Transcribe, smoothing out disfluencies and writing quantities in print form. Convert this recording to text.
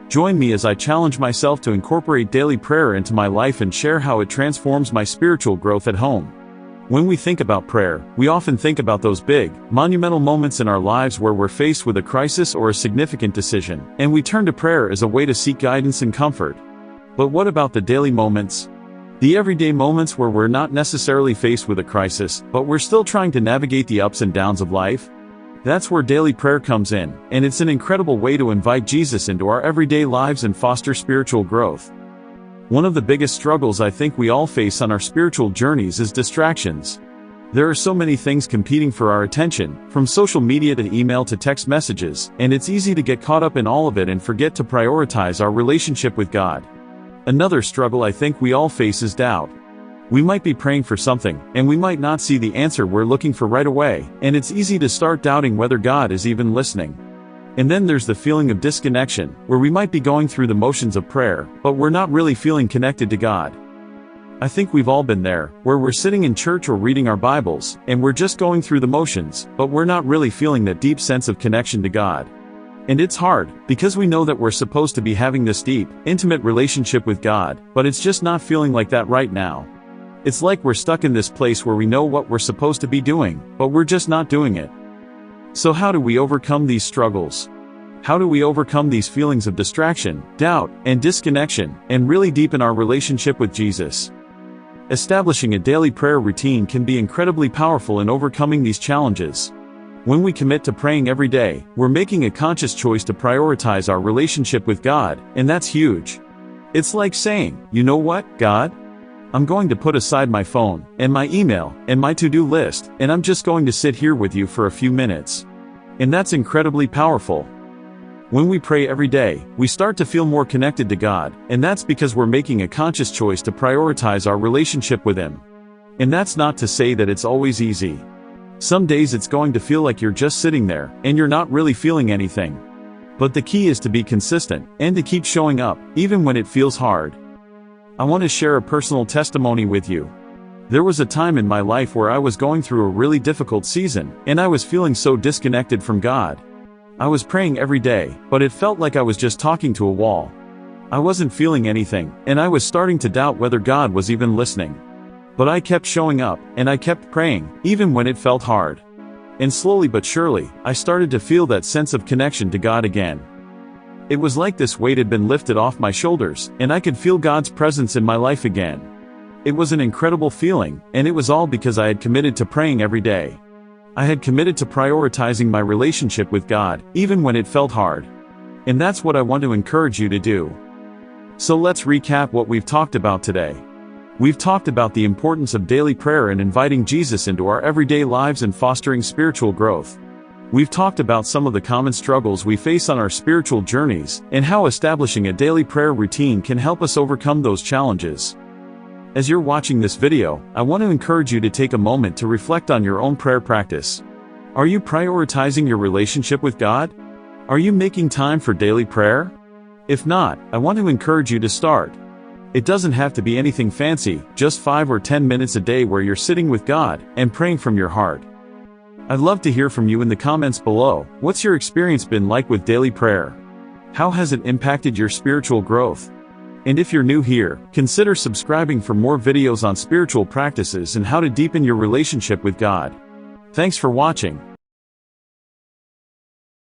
Join me as I challenge myself to incorporate daily prayer into my life and share how it transforms my spiritual growth at home. When we think about prayer, we often think about those big, monumental moments in our lives where we're faced with a crisis or a significant decision, and we turn to prayer as a way to seek guidance and comfort. But what about the daily moments? The everyday moments where we're not necessarily faced with a crisis, but we're still trying to navigate the ups and downs of life? That's where daily prayer comes in, and it's an incredible way to invite Jesus into our everyday lives and foster spiritual growth. One of the biggest struggles I think we all face on our spiritual journeys is distractions. There are so many things competing for our attention, from social media to email to text messages, and it's easy to get caught up in all of it and forget to prioritize our relationship with God. Another struggle I think we all face is doubt. We might be praying for something, and we might not see the answer we're looking for right away, and it's easy to start doubting whether God is even listening. And then there's the feeling of disconnection, where we might be going through the motions of prayer, but we're not really feeling connected to God. I think we've all been there, where we're sitting in church or reading our Bibles, and we're just going through the motions, but we're not really feeling that deep sense of connection to God. And it's hard, because we know that we're supposed to be having this deep, intimate relationship with God, but it's just not feeling like that right now. It's like we're stuck in this place where we know what we're supposed to be doing, but we're just not doing it. So how do we overcome these struggles? How do we overcome these feelings of distraction, doubt, and disconnection, and really deepen our relationship with Jesus? Establishing a daily prayer routine can be incredibly powerful in overcoming these challenges. When we commit to praying every day, we're making a conscious choice to prioritize our relationship with God, and that's huge. It's like saying, you know what, God? I'm going to put aside my phone, and my email, and my to-do list, and I'm just going to sit here with you for a few minutes. And that's incredibly powerful. When we pray every day, we start to feel more connected to God, and that's because we're making a conscious choice to prioritize our relationship with Him. And that's not to say that it's always easy. Some days it's going to feel like you're just sitting there, and you're not really feeling anything. But the key is to be consistent, and to keep showing up, even when it feels hard. I want to share a personal testimony with you. There was a time in my life where I was going through a really difficult season, and I was feeling so disconnected from God. I was praying every day, but it felt like I was just talking to a wall. I wasn't feeling anything, and I was starting to doubt whether God was even listening. But I kept showing up, and I kept praying, even when it felt hard. And slowly but surely, I started to feel that sense of connection to God again. It was like this weight had been lifted off my shoulders, and I could feel God's presence in my life again. It was an incredible feeling, and it was all because I had committed to praying every day. I had committed to prioritizing my relationship with God, even when it felt hard. And that's what I want to encourage you to do. So let's recap what we've talked about today. We've talked about the importance of daily prayer and inviting Jesus into our everyday lives and fostering spiritual growth. We've talked about some of the common struggles we face on our spiritual journeys, and how establishing a daily prayer routine can help us overcome those challenges. As you're watching this video, I want to encourage you to take a moment to reflect on your own prayer practice. Are you prioritizing your relationship with God? Are you making time for daily prayer? If not, I want to encourage you to start. It doesn't have to be anything fancy, just 5 or 10 minutes a day where you're sitting with God and praying from your heart. I'd love to hear from you in the comments below. What's your experience been like with daily prayer? How has it impacted your spiritual growth? And if you're new here, consider subscribing for more videos on spiritual practices and how to deepen your relationship with God. Thanks for watching.